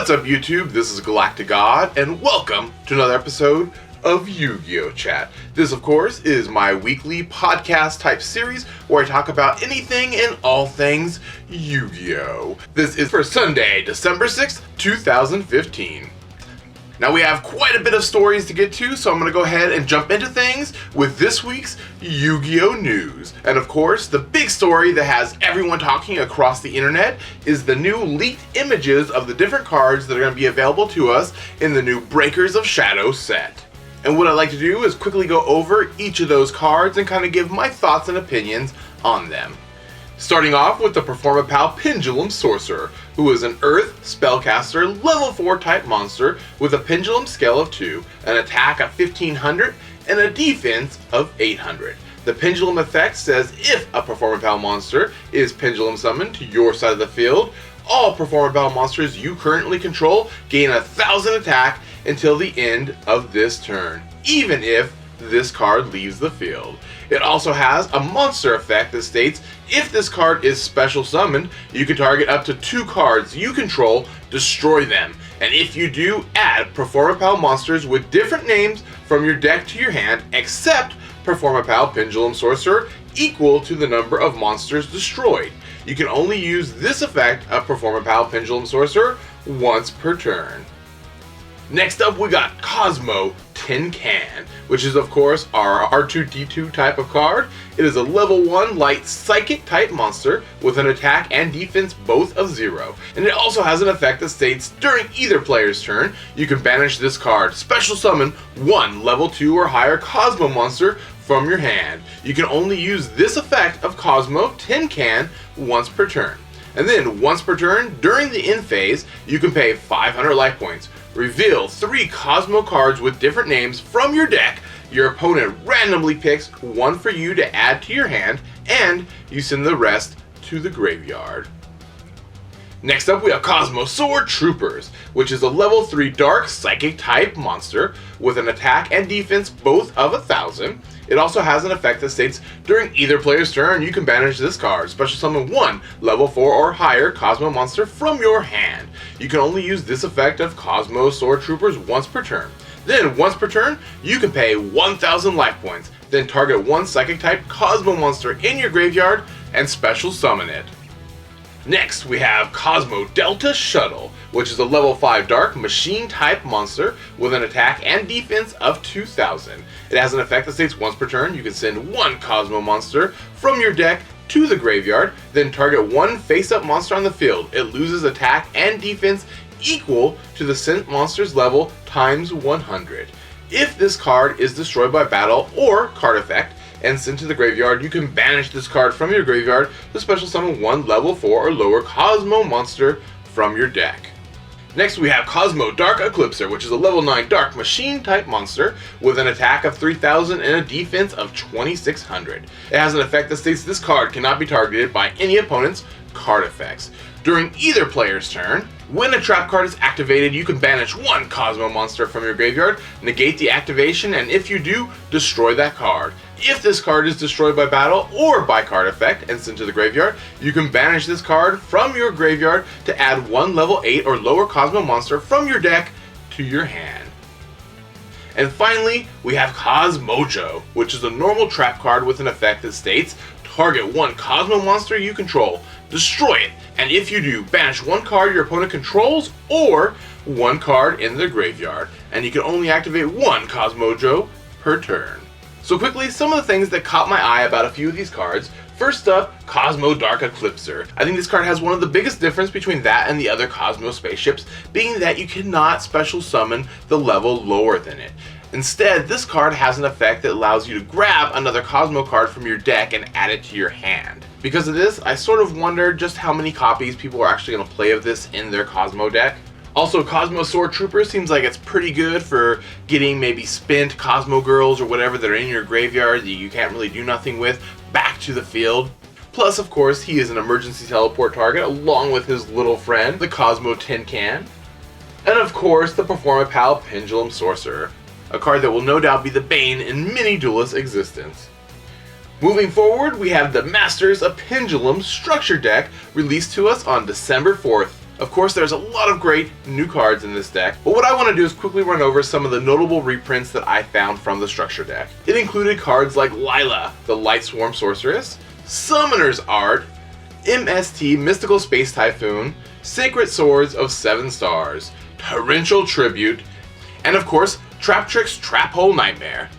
What's up, YouTube? This is GalacticGod, and welcome to another episode of Yugioh Chat. This, of course, is my weekly podcast type series where I talk about anything and all things Yu-Gi-Oh! This is for Sunday, December 6th, 2015. Now we have quite a bit of stories to get to, so I'm going to go ahead and jump into things with this week's Yu-Gi-Oh! News. And of course, the big story that has everyone talking across the internet is the new leaked images of the different cards that are going to be available to us in the new Breakers of Shadow set. And what I'd like to do is quickly go over each of those cards and kind of give my thoughts and opinions on them. Starting off with the Performapal Pendulum Sorcerer, who is an Earth Spellcaster level 4 type monster with a Pendulum scale of 2, an attack of 1500, and a defense of 800. The Pendulum effect says if a Performapal monster is Pendulum summoned to your side of the field, all Performapal monsters you currently control gain 1000 attack until the end of this turn, even if this card leaves the field. It also has a monster effect that states if this card is special summoned, you can target up to 2 cards you control, destroy them, and if you do, add Performapal monsters with different names from your deck to your hand, except Performapal Pendulum Sorcerer, equal to the number of monsters destroyed. You can only use this effect of Performapal Pendulum Sorcerer once per turn. Next up, we got Kozmo Tin Can, which is of course our R2-D2 type of card. It is a level 1 light psychic type monster with an attack and defense both of 0. And it also has an effect that states during either player's turn, you can banish this card, special summon 1 level 2 or higher Kozmo monster from your hand. You can only use this effect of Kozmo Tin Can once per turn. And then once per turn, during the end phase, you can pay 500 life points. Reveal 3 Kozmo cards with different names from your deck. Your opponent randomly picks 1 for you to add to your hand, and you send the rest to the graveyard. Next up, we have Kozmo Sword Troopers, which is a level 3 dark psychic type monster with an attack and defense both of 1000. It also has an effect that states during either player's turn, you can banish this card, special summon 1 level 4 or higher Kozmo monster from your hand. You can only use this effect of Kozmo Sword Troopers once per turn. Then once per turn, you can pay 1000 life points, then target 1 psychic type Kozmo monster in your graveyard and special summon it. Next, we have Kozmo Delta Shuttle, which is a level 5 dark machine type monster with an attack and defense of 2000. It has an effect that states once per turn you can send 1 Kozmo monster from your deck to the graveyard, then target 1 face-up monster on the field. It loses attack and defense equal to the sent monster's level times 100. If this card is destroyed by battle or card effect, and sent to the graveyard, you can banish this card from your graveyard to special summon 1 level 4 or lower Kozmo monster from your deck. Next, we have Kozmo Dark Eclipser, which is a level 9 dark machine type monster with an attack of 3000 and a defense of 2600. It has an effect that states this card cannot be targeted by any opponent's card effects. During either player's turn, when a trap card is activated, you can banish 1 Kozmo monster from your graveyard, negate the activation, and if you do, destroy that card. If this card is destroyed by battle or by card effect and sent to the graveyard, you can banish this card from your graveyard to add 1 level 8 or lower Kozmo monster from your deck to your hand. And finally, we have Cosmojo, which is a normal trap card with an effect that states target 1 Kozmo monster you control, destroy it, and if you do, banish 1 card your opponent controls or 1 card in the graveyard, and you can only activate 1 Cosmojo per turn. So quickly, some of the things that caught my eye about a few of these cards. First up, Kozmo Dark Eclipser. I think this card has one of the biggest difference between that and the other Kozmo spaceships, being that you cannot special summon the level lower than it. Instead, this card has an effect that allows you to grab another Kozmo card from your deck and add it to your hand. Because of this, I sort of wondered just how many copies people are actually going to play of this in their Kozmo deck. Also, Kozmo Sword Trooper seems like it's pretty good for getting maybe spent Kozmo Girls or whatever that are in your graveyard that you can't really do nothing with back to the field. Plus, of course, he is an emergency teleport target along with his little friend, the Kozmo Tin Can. And of course, the Performapal Pendulum Sorcerer, a card that will no doubt be the bane in many duelists' existence. Moving forward, we have the Masters of Pendulum Structure deck released to us on December 4th Of course, there's a lot of great new cards in this deck, but what I want to do is quickly run over some of the notable reprints that I found from the structure deck. It included cards like Lila, the Light Swarm Sorceress, Summoner's Art, MST Mystical Space Typhoon, Sacred Swords of 7 Stars, Torrential Tribute, and of course, Traptrix Trap Hole Nightmare.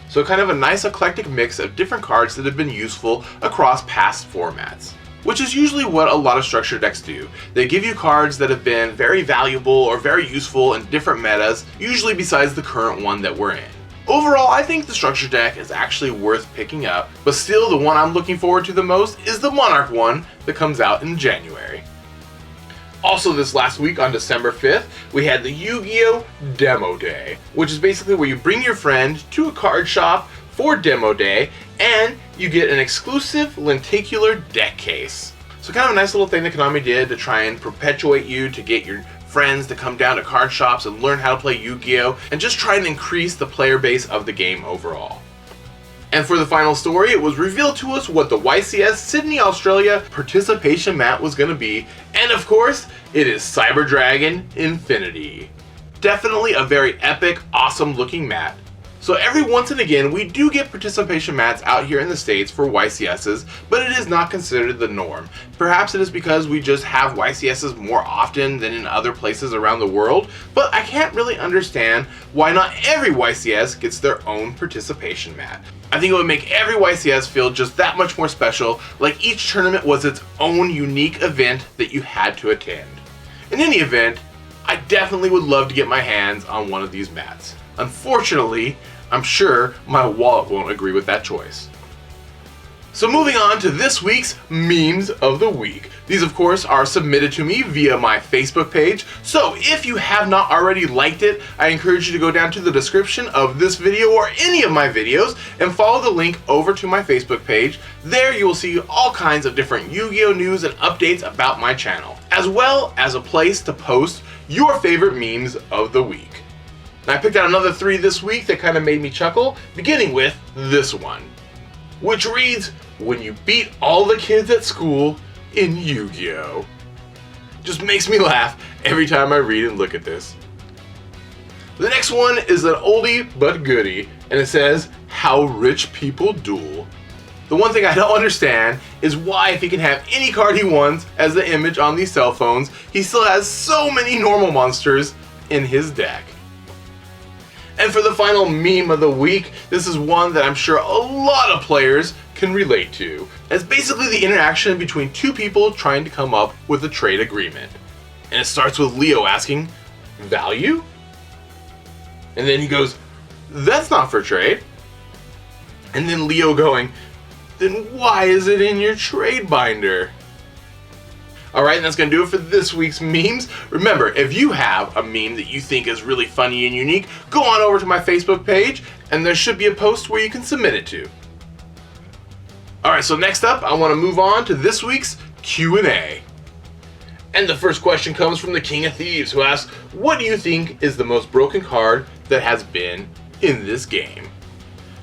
So kind of a nice eclectic mix of different cards that have been useful across past formats, which is usually what a lot of structure decks do. They give you cards that have been very valuable or very useful in different metas, usually besides the current one that we're in. Overall, I think the structure deck is actually worth picking up, but still the one I'm looking forward to the most is the Monarch one that comes out in January. Also this last week on December 5th, we had the Yugioh Demo Day, which is basically where you bring your friend to a card shop for Demo Day, and you get an exclusive lenticular deck case. So kind of a nice little thing that Konami did to try and perpetuate you to get your friends to come down to card shops and learn how to play Yu-Gi-Oh! And just try and increase the player base of the game overall. And for the final story, it was revealed to us what the YCS Sydney, Australia participation mat was going to be, and of course, it is Cyber Dragon Infinity. Definitely a very epic, awesome looking mat. So every once and again, we do get participation mats out here in the States for YCSs, but it is not considered the norm. Perhaps it is because we just have YCSs more often than in other places around the world, but I can't really understand why not every YCS gets their own participation mat. I think it would make every YCS feel just that much more special, like each tournament was its own unique event that you had to attend. In any event, I definitely would love to get my hands on one of these mats. Unfortunately, I'm sure my wallet won't agree with that choice. So moving on to this week's Memes of the Week. These of course are submitted to me via my Facebook page, so if you have not already liked it, I encourage you to go down to the description of this video or any of my videos and follow the link over to my Facebook page. There you will see all kinds of different Yu-Gi-Oh! News and updates about my channel, as well as a place to post your favorite memes of the week. And I picked out another 3 this week that kind of made me chuckle, beginning with this one, which reads, "When you beat all the kids at school in Yu-Gi-Oh!" Just makes me laugh every time I read and look at this. The next one is an oldie but goodie, and it says, "How rich people duel." The one thing I don't understand is why, if he can have any card he wants as the image on these cell phones, he still has so many normal monsters in his deck. And for the final meme of the week, this is one that I'm sure a lot of players can relate to. It's basically the interaction between two people trying to come up with a trade agreement. And it starts with Leo asking, "Value?" And then he goes, "That's not for trade." And then Leo going, "Then why is it in your trade binder?" Alright, and that's going to do it for this week's memes. Remember, if you have a meme that you think is really funny and unique, go on over to my Facebook page, and there should be a post where you can submit it to. Alright, so next up, I want to move on to this week's Q&A. And the first question comes from the King of Thieves, who asks, "What do you think is the most broken card that has been in this game?"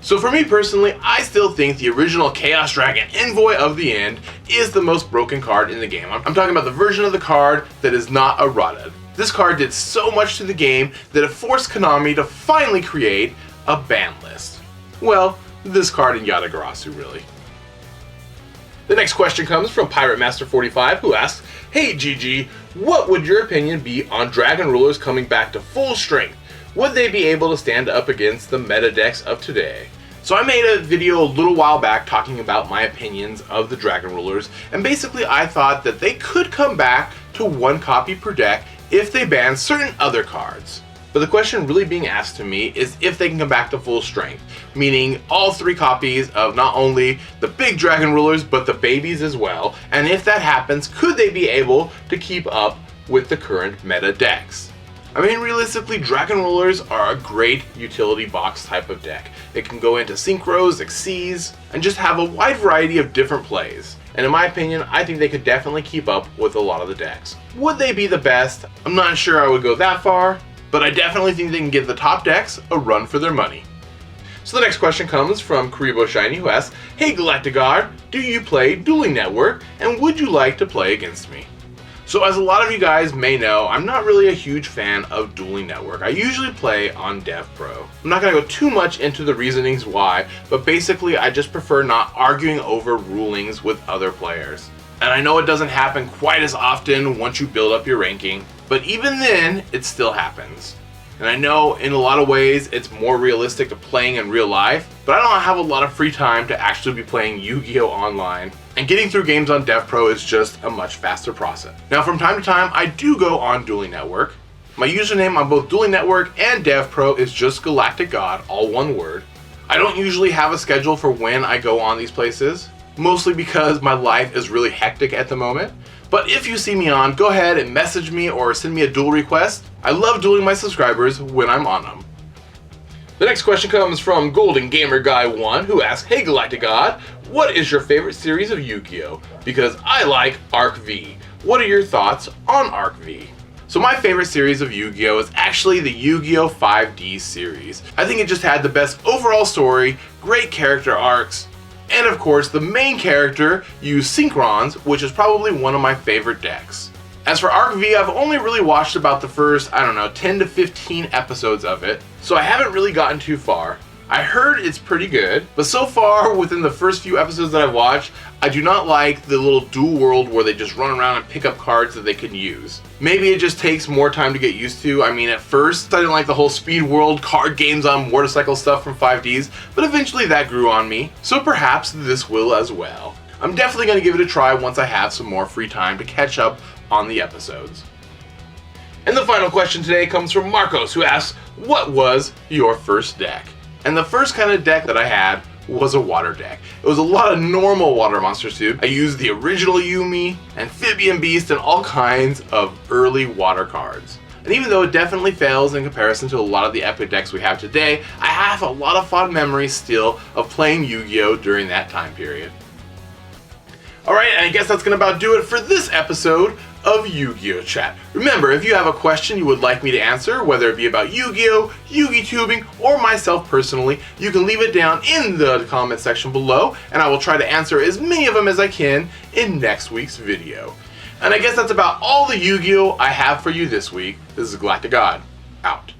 So for me personally, I still think the original Chaos Dragon Envoy of the End is the most broken card in the game. I'm talking about the version of the card that is not errata. This card did so much to the game that it forced Konami to finally create a ban list. Well, this card in Yatagarasu really. The next question comes from Pirate Master 45, who asks, "Hey GG, what would your opinion be on Dragon Rulers coming back to full strength? Would they be able to stand up against the meta decks of today?" So I made a video a little while back talking about my opinions of the Dragon Rulers, and basically I thought that they could come back to 1 copy per deck if they ban certain other cards. But the question really being asked to me is if they can come back to full strength, meaning all 3 copies of not only the big Dragon Rulers but the babies as well, and if that happens, could they be able to keep up with the current meta decks? I mean, realistically, Dragon Rulers are a great utility box type of deck. It can go into Synchros, Xyz, and just have a wide variety of different plays. And in my opinion, I think they could definitely keep up with a lot of the decks. Would they be the best? I'm not sure I would go that far, but I definitely think they can give the top decks a run for their money. So the next question comes from Karibo Shiny, who asks, "Hey GalacticGod, do you play Dueling Network, and would you like to play against me?" So as a lot of you guys may know, I'm not really a huge fan of Dueling Network. I usually play on Dev Pro. I'm not going to go too much into the reasonings why, but basically I just prefer not arguing over rulings with other players. And I know it doesn't happen quite as often once you build up your ranking, but even then, it still happens. And I know in a lot of ways it's more realistic to playing in real life, but I don't have a lot of free time to actually be playing Yu-Gi-Oh! Online. And getting through games on Dev Pro is just a much faster process. Now from time to time, I do go on Dueling Network. My username on both Dueling Network and Dev Pro is just GalacticGod, all one word. I don't usually have a schedule for when I go on these places, mostly because my life is really hectic at the moment. But if you see me on, go ahead and message me or send me a duel request. I love dueling my subscribers when I'm on them. The next question comes from Golden Gamer Guy 1, who asks, "Hey GalacticGod, what is your favorite series of Yu-Gi-Oh? Because I like Arc V. What are your thoughts on Arc V?" So my favorite series of Yu-Gi-Oh is actually the Yu-Gi-Oh 5D series. I think it just had the best overall story, great character arcs, and of course, the main character used Synchrons, which is probably one of my favorite decks. As for Arc V, I've only really watched about the first, 10 to 15 episodes of it, so I haven't really gotten too far. I heard it's pretty good, but so far within the first few episodes that I've watched, I do not like the little dual world where they just run around and pick up cards that they can use. Maybe it just takes more time to get used to. I mean, at first I didn't like the whole speed world card games on motorcycle stuff from 5Ds, but eventually that grew on me, so perhaps this will as well. I'm definitely going to give it a try once I have some more free time to catch up on the episodes. And the final question today comes from Marcos, who asks, "What was your first deck?" And the first kind of deck that I had was a water deck. It was a lot of normal water monsters too. I used the original Yumi, Amphibian Beast, and all kinds of early water cards. And even though it definitely fails in comparison to a lot of the epic decks we have today, I have a lot of fond memories still of playing Yu-Gi-Oh! During that time period. Alright, and I guess that's going to about do it for this episode of Yugioh Chat. Remember, if you have a question you would like me to answer, whether it be about Yu-Gi-Oh, Yugitubing, or myself personally, you can leave it down in the comment section below, and I will try to answer as many of them as I can in next week's video. And I guess that's about all the Yu-Gi-Oh I have for you this week. This is GalacticGod, out.